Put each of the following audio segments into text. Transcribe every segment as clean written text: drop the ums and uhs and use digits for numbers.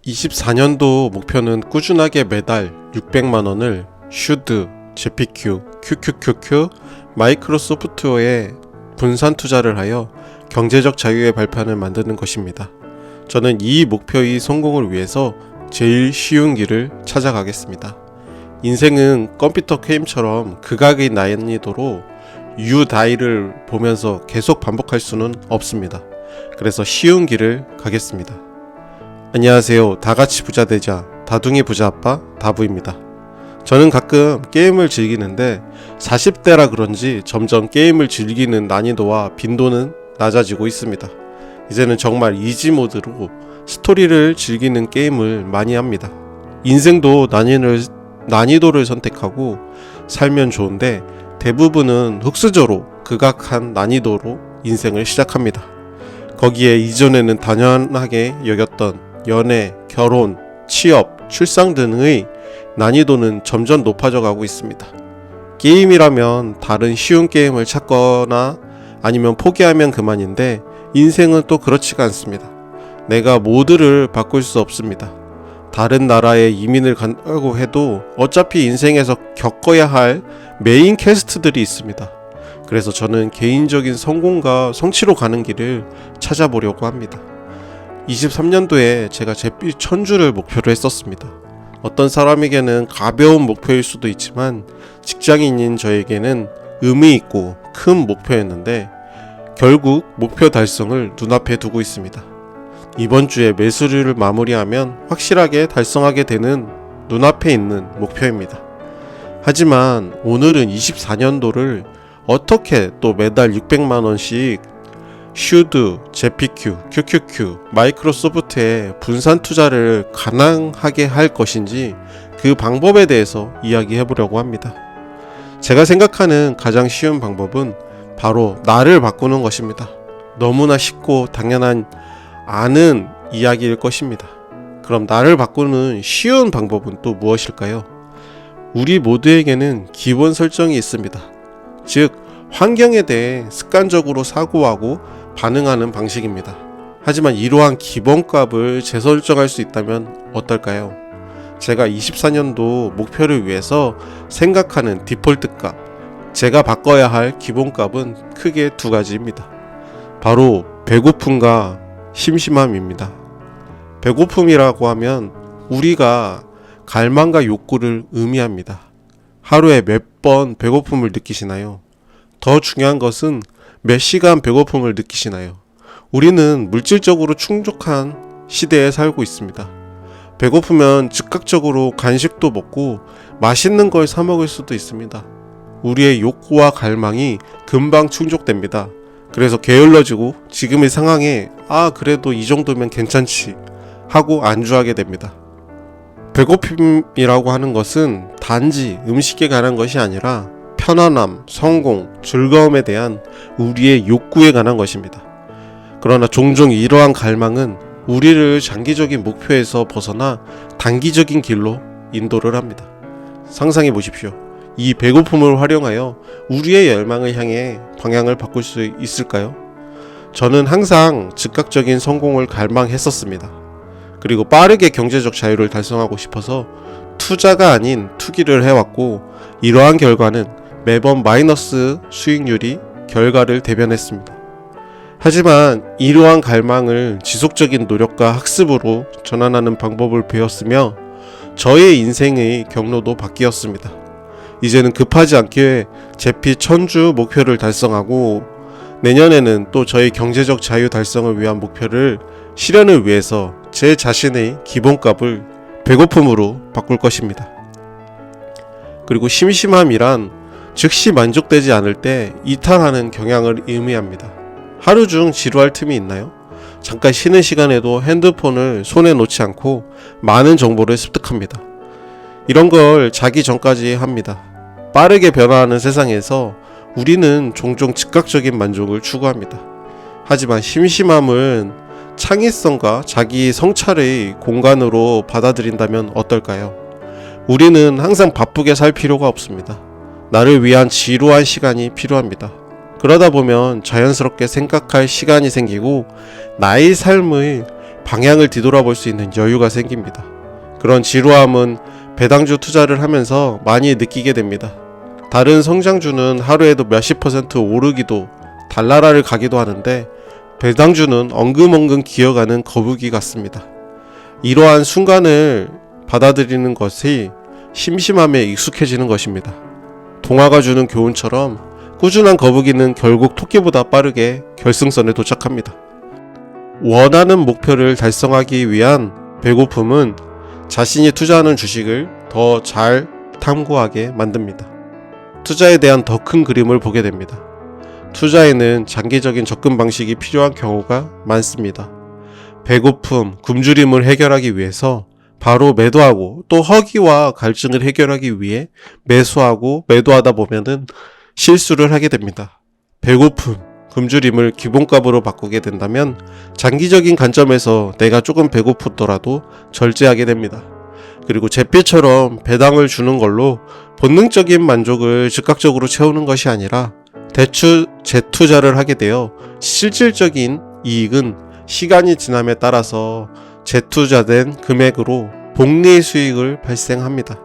24년도 목표는 꾸준하게 매달 600만원을 슈드, 제피큐, QQQQ, 마이크로소프트웨어에 분산 투자를 하여 경제적 자유의 발판을 만드는 것입니다. 저는 이 목표의 성공을 위해서 제일 쉬운 길을 찾아가겠습니다. 인생은 컴퓨터 게임처럼 극악의 난이도로 U-Die를 보면서 계속 반복할 수는 없습니다. 그래서 쉬운 길을 가겠습니다. 안녕하세요. 다같이 부자 되자 다둥이 부자 아빠 다부입니다. 저는 가끔 게임을 즐기는데 40대라 그런지 점점 게임을 즐기는 난이도와 빈도는 낮아지고 있습니다. 이제는 정말 이지 모드로 스토리를 즐기는 게임을 많이 합니다. 인생도 난이도를 선택하고 살면 좋은데 대부분은 흑수저로 극악한 난이도로 인생을 시작합니다. 거기에 이전에는 당연하게 여겼던 연애, 결혼, 취업, 출산 등의 난이도는 점점 높아져 가고 있습니다. 게임이라면 다른 쉬운 게임을 찾거나 아니면 포기하면 그만인데 인생은 또 그렇지가 않습니다. 내가 모두를 바꿀 수 없습니다. 다른 나라에 이민을 간다고 해도 어차피 인생에서 겪어야 할 메인 퀘스트들이 있습니다. 그래서 저는 개인적인 성공과 성취로 가는 길을 찾아보려고 합니다. 23년도에 제가 잿빛 1000주를 목표로 했었습니다. 어떤 사람에게는 가벼운 목표일 수도 있지만 직장인인 저에게는 의미 있고 큰 목표였는데 결국 목표 달성을 눈앞에 두고 있습니다. 이번 주에 매수를 마무리하면 확실하게 달성하게 되는 눈앞에 있는 목표입니다. 하지만 오늘은 24년도를 어떻게 또 매달 600만원씩 슈드, 제피큐, QQQ, 마이크로소프트에 분산 투자를 가능하게 할 것인지 그 방법에 대해서 이야기해 보려고 합니다. 제가 생각하는 가장 쉬운 방법은 바로 나를 바꾸는 것입니다. 너무나 쉽고 당연한 아는 이야기일 것입니다. 그럼 나를 바꾸는 쉬운 방법은 또 무엇일까요? 우리 모두에게는 기본 설정이 있습니다. 즉 환경에 대해 습관적으로 사고하고 반응하는 방식입니다. 하지만 이러한 기본값을 재설정할 수 있다면 어떨까요? 제가 24년도 목표를 위해서 생각하는 디폴트 값, 제가 바꿔야 할 기본값은 크게 두 가지입니다. 바로 배고픔과 심심함입니다. 배고픔이라고 하면 우리가 갈망과 욕구를 의미합니다. 하루에 몇 번 배고픔을 느끼시나요? 더 중요한 것은 몇 시간 배고픔을 느끼시나요? 우리는 물질적으로 충족한 시대에 살고 있습니다. 배고프면 즉각적으로 간식도 먹고 맛있는 걸 사 먹을 수도 있습니다. 우리의 욕구와 갈망이 금방 충족됩니다. 그래서 게을러지고 지금의 상황에 그래도 이 정도면 괜찮지 하고 안주하게 됩니다. 배고픔이라고 하는 것은 단지 음식에 관한 것이 아니라 편안함, 성공, 즐거움에 대한 우리의 욕구에 관한 것입니다. 그러나 종종 이러한 갈망은 우리를 장기적인 목표에서 벗어나 단기적인 길로 인도를 합니다. 상상해 보십시오. 이 배고픔을 활용하여 우리의 열망을 향해 방향을 바꿀 수 있을까요? 저는 항상 즉각적인 성공을 갈망했었습니다. 그리고 빠르게 경제적 자유를 달성하고 싶어서 투자가 아닌 투기를 해왔고 이러한 결과는 매번 마이너스 수익률이 결과를 대변했습니다. 하지만 이러한 갈망을 지속적인 노력과 학습으로 전환하는 방법을 배웠으며 저의 인생의 경로도 바뀌었습니다. 이제는 급하지 않게 잿빛 1000주 목표를 달성하고 내년에는 또 저의 경제적 자유 달성을 위한 목표를 실현을 위해서 제 자신의 기본값을 배고픔으로 바꿀 것입니다. 그리고 심심함이란 즉시 만족되지 않을 때 이탈하는 경향을 의미합니다. 하루 중 지루할 틈이 있나요? 잠깐 쉬는 시간에도 핸드폰을 손에 놓지 않고 많은 정보를 습득합니다. 이런 걸 자기 전까지 합니다. 빠르게 변화하는 세상에서 우리는 종종 즉각적인 만족을 추구합니다. 하지만 심심함은 창의성과 자기 성찰의 공간으로 받아들인다면 어떨까요? 우리는 항상 바쁘게 살 필요가 없습니다. 나를 위한 지루한 시간이 필요합니다. 그러다 보면 자연스럽게 생각할 시간이 생기고 나의 삶의 방향을 뒤돌아볼 수 있는 여유가 생깁니다. 그런 지루함은 배당주 투자를 하면서 많이 느끼게 됩니다. 다른 성장주는 하루에도 몇십 % 오르기도 달나라를 가기도 하는데 배당주는 엉금엉금 기어가는 거북이 같습니다. 이러한 순간을 받아들이는 것이 심심함에 익숙해지는 것입니다. 동화가 주는 교훈처럼 꾸준한 거북이는 결국 토끼보다 빠르게 결승선에 도착합니다. 원하는 목표를 달성하기 위한 배고픔은 자신이 투자하는 주식을 더 잘 탐구하게 만듭니다. 투자에 대한 더 큰 그림을 보게 됩니다. 투자에는 장기적인 접근 방식이 필요한 경우가 많습니다. 배고픔, 굶주림을 해결하기 위해서 바로 매도하고 또 허기와 갈증을 해결하기 위해 매수하고 매도하다 보면은 실수를 하게 됩니다. 배고픔, 굶주림을 기본값으로 바꾸게 된다면 장기적인 관점에서 내가 조금 배고프더라도 절제하게 됩니다. 그리고 제피처럼 배당을 주는 걸로 본능적인 만족을 즉각적으로 채우는 것이 아니라 대출 재투자를 하게 되어 실질적인 이익은 시간이 지남에 따라서 재투자된 금액으로 복리 수익을 발생합니다.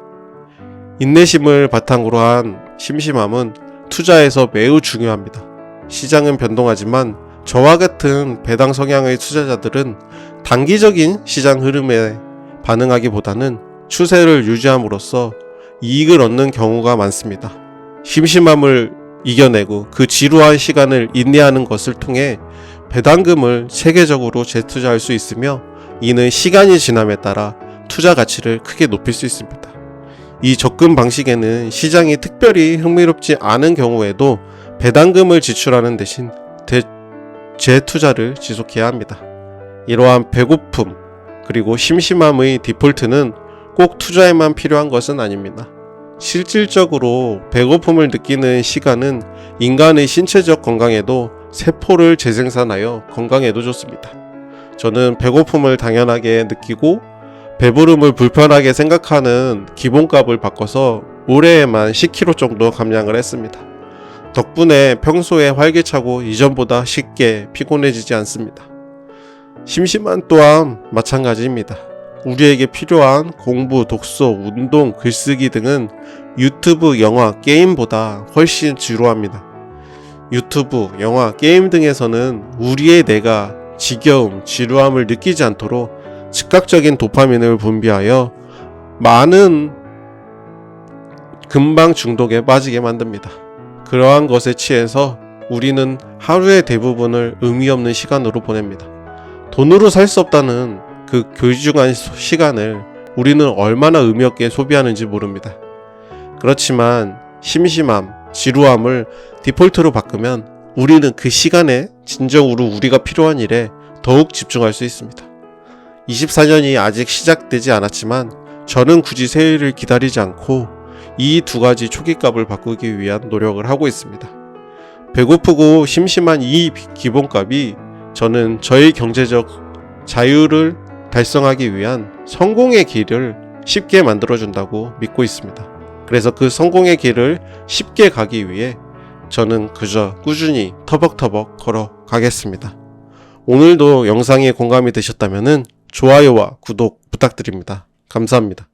인내심을 바탕으로 한 심심함은 투자에서 매우 중요합니다. 시장은 변동하지만 저와 같은 배당 성향의 투자자들은 단기적인 시장 흐름에 반응하기보다는 추세를 유지함으로써 이익을 얻는 경우가 많습니다. 심심함을 이겨내고 그 지루한 시간을 인내하는 것을 통해 배당금을 체계적으로 재투자할 수 있으며 이는 시간이 지남에 따라 투자 가치를 크게 높일 수 있습니다. 이 접근 방식에는 시장이 특별히 흥미롭지 않은 경우에도 배당금을 지출하는 대신 재투자를 지속해야 합니다. 이러한 배고픔 그리고 심심함의 디폴트는 꼭 투자에만 필요한 것은 아닙니다. 실질적으로 배고픔을 느끼는 시간은 인간의 신체적 건강에도 세포를 재생산하여 건강에도 좋습니다. 저는 배고픔을 당연하게 느끼고 배부름을 불편하게 생각하는 기본값을 바꿔서 올해에만 10kg 정도 감량을 했습니다. 덕분에 평소에 활기차고 이전보다 쉽게 피곤해지지 않습니다. 심심함 또한 마찬가지입니다. 우리에게 필요한 공부, 독서, 운동, 글쓰기 등은 유튜브, 영화, 게임보다 훨씬 지루합니다. 유튜브, 영화, 게임 등에서는 우리의 뇌가 지겨움, 지루함을 느끼지 않도록 즉각적인 도파민을 분비하여 많은 금방 중독에 빠지게 만듭니다. 그러한 것에 취해서 우리는 하루의 대부분을 의미 없는 시간으로 보냅니다. 돈으로 살 수 없다는 그 귀중한 시간을 우리는 얼마나 의미 없게 소비하는지 모릅니다. 그렇지만 심심함, 지루함을 디폴트로 바꾸면 우리는 그 시간에 진정으로 우리가 필요한 일에 더욱 집중할 수 있습니다. 24년이 아직 시작되지 않았지만 저는 굳이 새해를 기다리지 않고 이 두 가지 초기값을 바꾸기 위한 노력을 하고 있습니다. 배고프고 심심한 이 기본값이 저는 저의 경제적 자유를 달성하기 위한 성공의 길을 쉽게 만들어준다고 믿고 있습니다. 그래서 그 성공의 길을 쉽게 가기 위해 저는 그저 꾸준히 터벅터벅 걸어가겠습니다. 오늘도 영상에 공감이 되셨다면 좋아요와 구독 부탁드립니다. 감사합니다.